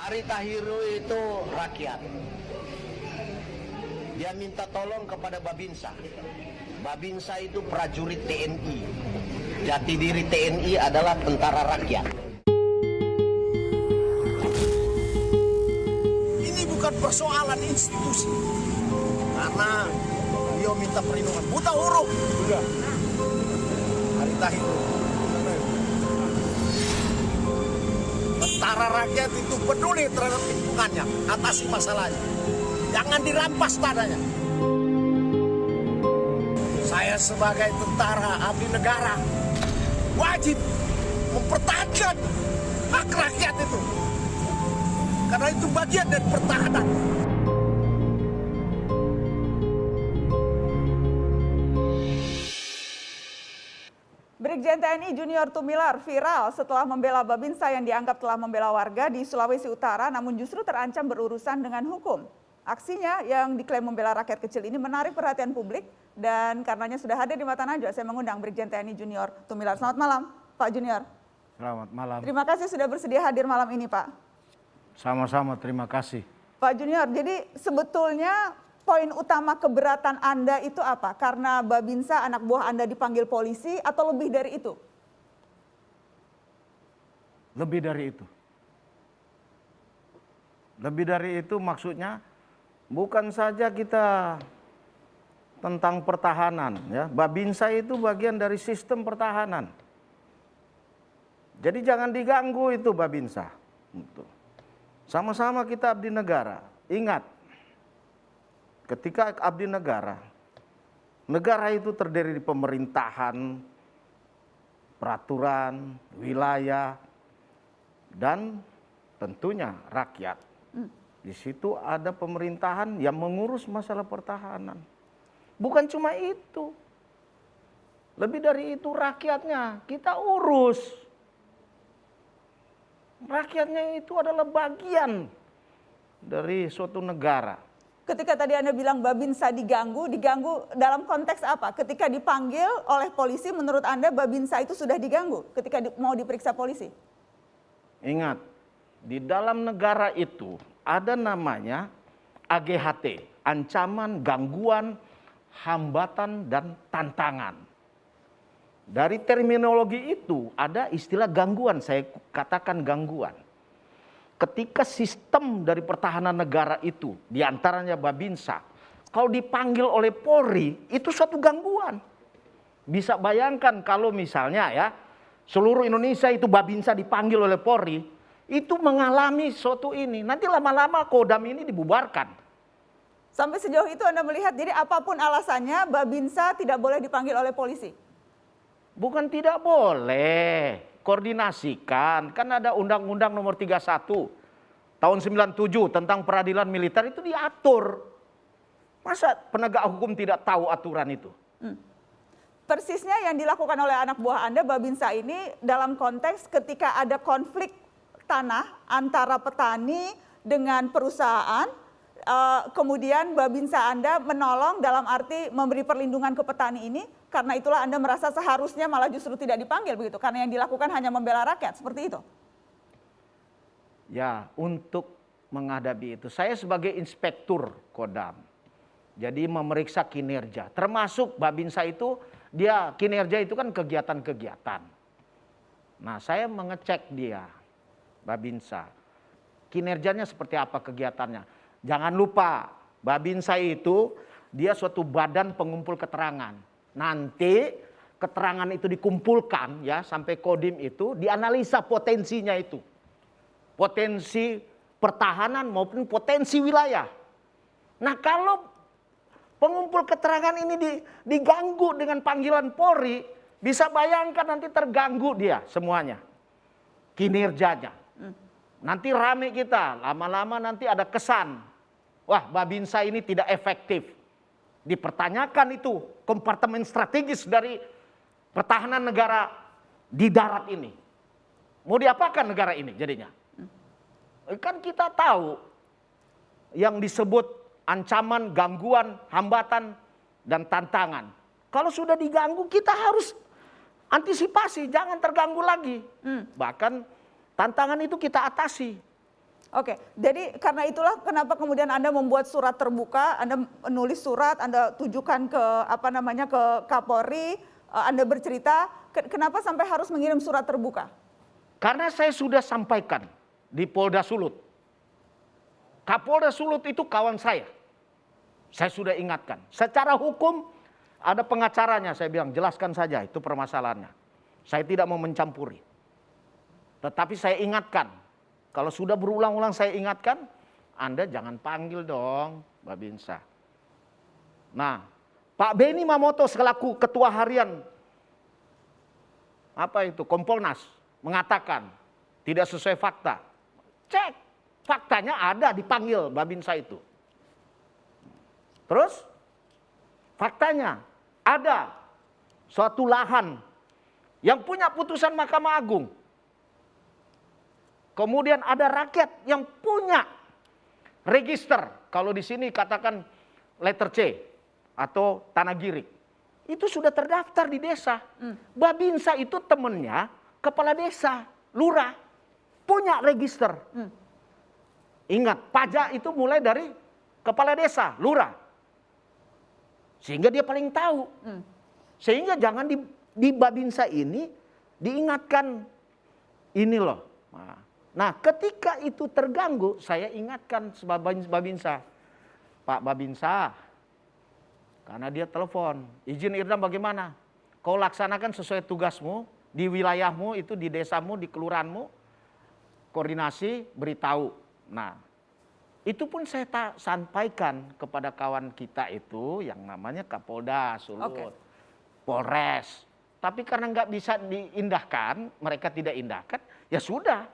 Arita Hiru itu rakyat. Dia minta tolong kepada Babinsa. Babinsa itu prajurit TNI. Jati diri TNI adalah tentara rakyat. Ini bukan persoalan institusi. Karena dia minta perlindungan. Buta huruf. Sudah. Arita Hiru. Tentara rakyat itu peduli terhadap lingkungannya, atasi masalahnya. Jangan dirampas tanahnya. Saya sebagai tentara abdi negara wajib mempertahankan hak rakyat itu. Karena itu bagian dari pertahanan. Brigjen TNI Junior Tumilar viral setelah membela Babinsa yang dianggap telah membela warga di Sulawesi Utara namun justru terancam berurusan dengan hukum. Aksinya yang diklaim membela rakyat kecil ini menarik perhatian publik dan karenanya sudah hadir di Mata Najwa, saya mengundang Brigjen TNI Junior Tumilar. Selamat malam Pak Junior. Selamat malam. Terima kasih sudah bersedia hadir malam ini Pak. Sama-sama, terima kasih. Pak Junior, jadi sebetulnya poin utama keberatan Anda itu apa? Karena Babinsa anak buah Anda dipanggil polisi atau lebih dari itu? Lebih dari itu. Lebih dari itu maksudnya bukan saja kita tentang pertahanan, ya. Babinsa itu bagian dari sistem pertahanan. Jadi jangan diganggu itu Babinsa. Sama-sama kita abdi negara. Ingat, ketika abdi negara, negara itu terdiri dari pemerintahan, peraturan, wilayah, dan tentunya rakyat. Di situ ada pemerintahan yang mengurus masalah pertahanan. Bukan cuma itu. Lebih dari itu rakyatnya kita urus. Rakyatnya itu adalah bagian dari suatu negara. Ketika tadi Anda bilang Babinsa diganggu dalam konteks apa? Ketika dipanggil oleh polisi, menurut Anda Babinsa itu sudah diganggu ketika mau diperiksa polisi? Ingat, di dalam negara itu ada namanya AGHT, ancaman, gangguan, hambatan, dan tantangan. Dari terminologi itu ada istilah gangguan, saya katakan gangguan. Ketika sistem dari pertahanan negara itu, diantaranya Babinsa, kalau dipanggil oleh Polri, itu suatu gangguan. Bisa bayangkan kalau misalnya ya, seluruh Indonesia itu Babinsa dipanggil oleh Polri, itu mengalami suatu ini. Nanti lama-lama Kodam ini dibubarkan. Sampai sejauh itu Anda melihat, jadi apapun alasannya Babinsa tidak boleh dipanggil oleh polisi? Bukan tidak boleh. Koordinasikan, kan ada Undang-Undang Nomor 31 tahun 97 tentang peradilan militer itu diatur. Masa penegak hukum tidak tahu aturan itu? Persisnya yang dilakukan oleh anak buah Anda, Babinsa ini dalam konteks ketika ada konflik tanah antara petani dengan perusahaan, kemudian Babinsa Anda menolong dalam arti memberi perlindungan ke petani ini, karena itulah Anda merasa seharusnya malah justru tidak dipanggil begitu, karena yang dilakukan hanya membela rakyat, seperti itu? Ya, untuk menghadapi itu, saya sebagai inspektur Kodam, jadi memeriksa kinerja, termasuk Babinsa itu, dia kinerja itu kan kegiatan-kegiatan. Nah, saya mengecek dia, Babinsa, kinerjanya seperti apa kegiatannya. Jangan lupa, Babinsa itu dia suatu badan pengumpul keterangan. Nanti keterangan itu dikumpulkan ya sampai Kodim itu dianalisa potensinya itu. Potensi pertahanan maupun potensi wilayah. Nah, kalau pengumpul keterangan ini diganggu dengan panggilan Polri, bisa bayangkan nanti terganggu dia semuanya. Kinerjanya. Nanti rame kita, lama-lama nanti ada kesan. Wah, Babinsa ini tidak efektif. Dipertanyakan itu kompartemen strategis dari pertahanan negara di darat ini. Mau diapakan negara ini jadinya? Kan kita tahu yang disebut ancaman, gangguan, hambatan, dan tantangan. Kalau sudah diganggu kita harus antisipasi, jangan terganggu lagi. Bahkan tantangan itu kita atasi. Oke, jadi karena itulah kenapa kemudian Anda membuat surat terbuka, Anda menulis surat, Anda tujukan ke ke Kapolri, Anda bercerita, kenapa sampai harus mengirim surat terbuka? Karena saya sudah sampaikan di Polda Sulut. Kapolda Sulut itu kawan saya. Saya sudah ingatkan. Secara hukum ada pengacaranya, saya bilang jelaskan saja itu permasalahannya. Saya tidak mau mencampuri. Tetapi saya ingatkan. Kalau sudah berulang-ulang saya ingatkan, Anda jangan panggil dong Babinsa. Nah, Pak Beni Mamoto selaku Ketua Harian Kompolnas mengatakan tidak sesuai fakta. Cek, faktanya ada dipanggil Babinsa itu. Terus, faktanya ada suatu lahan yang punya putusan Mahkamah Agung. Kemudian ada rakyat yang punya register. Kalau di sini katakan letter C atau tanah girik. Itu sudah terdaftar di desa. Babinsa itu temennya kepala desa, lurah. Punya register. Ingat, pajak itu mulai dari kepala desa, lurah. Sehingga dia paling tahu. Sehingga jangan di Babinsa ini diingatkan ini loh. Nah, ketika itu terganggu, saya ingatkan Babinsa. Pak Babinsa, karena dia telepon, izin Irdam bagaimana? Kau laksanakan sesuai tugasmu, di wilayahmu, itu di desamu, di kelurahanmu, koordinasi, beritahu. Nah, itu pun saya sampaikan kepada kawan kita itu, yang namanya Kapolda Sulut, Polres. Tapi karena nggak bisa diindahkan, mereka tidak indahkan, ya sudah.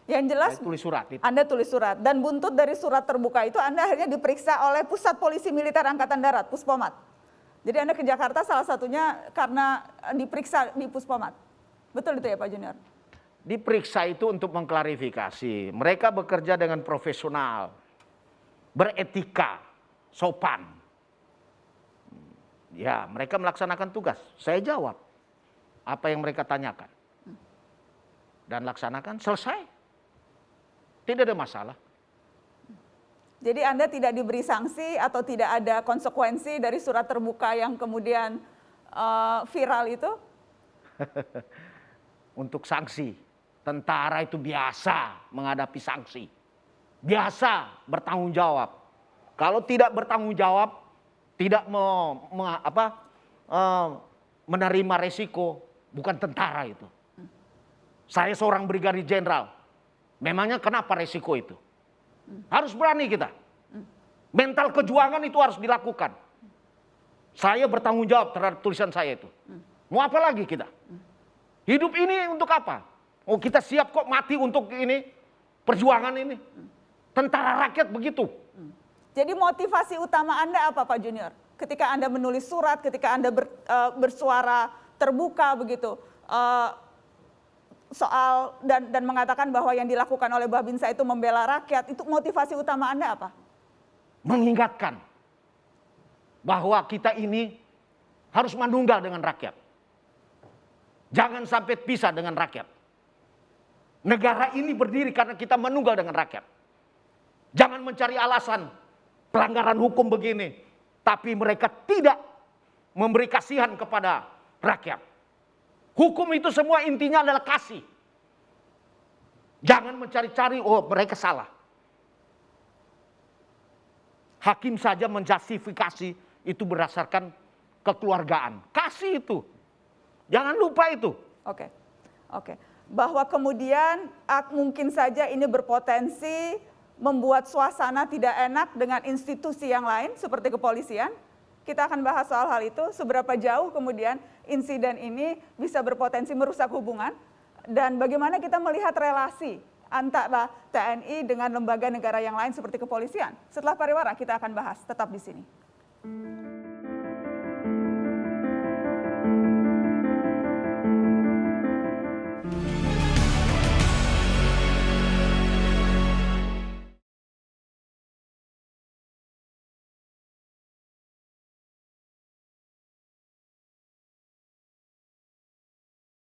Yang jelas tulis surat itu. Anda tulis surat dan buntut dari surat terbuka itu Anda akhirnya diperiksa oleh Pusat Polisi Militer Angkatan Darat, Puspomat. Jadi Anda ke Jakarta salah satunya karena diperiksa di Puspomat. Betul itu ya Pak Junior? Diperiksa itu untuk mengklarifikasi. Mereka bekerja dengan profesional, beretika, sopan. Ya, mereka melaksanakan tugas. Saya jawab apa yang mereka tanyakan. Dan laksanakan, selesai. Tidak ada masalah. Jadi Anda tidak diberi sanksi atau tidak ada konsekuensi dari surat terbuka yang kemudian viral itu? Untuk sanksi, tentara itu biasa menghadapi sanksi. Biasa bertanggung jawab. Kalau tidak bertanggung jawab, tidak menerima resiko, bukan tentara itu. Saya seorang brigadir jenderal. Memangnya kenapa resiko itu? Harus berani kita. Mental kejuangan itu harus dilakukan. Saya bertanggung jawab terhadap tulisan saya itu. Mau apa lagi kita? Hidup ini untuk apa? Oh, kita siap kok mati untuk ini, perjuangan ini. Tentara rakyat begitu. Jadi motivasi utama Anda apa Pak Junior? Ketika Anda menulis surat, ketika Anda bersuara terbuka begitu. Soal dan mengatakan bahwa yang dilakukan oleh Babinsa itu membela rakyat, itu motivasi utama Anda apa? Mengingatkan bahwa kita ini harus menunggal dengan rakyat. Jangan sampai pisah dengan rakyat. Negara ini berdiri karena kita menunggal dengan rakyat. Jangan mencari alasan pelanggaran hukum begini, tapi mereka tidak memberi kasihan kepada rakyat. Hukum itu semua intinya adalah kasih. Jangan mencari-cari, oh mereka salah. Hakim saja menjustifikasi itu berdasarkan kekeluargaan. Kasih itu. Jangan lupa itu. Oke. Bahwa kemudian mungkin saja ini berpotensi membuat suasana tidak enak dengan institusi yang lain seperti kepolisian. Kita akan bahas soal hal itu, seberapa jauh kemudian insiden ini bisa berpotensi merusak hubungan, dan bagaimana kita melihat relasi antara TNI dengan lembaga negara yang lain seperti kepolisian. Setelah pariwara kita akan bahas, tetap di sini.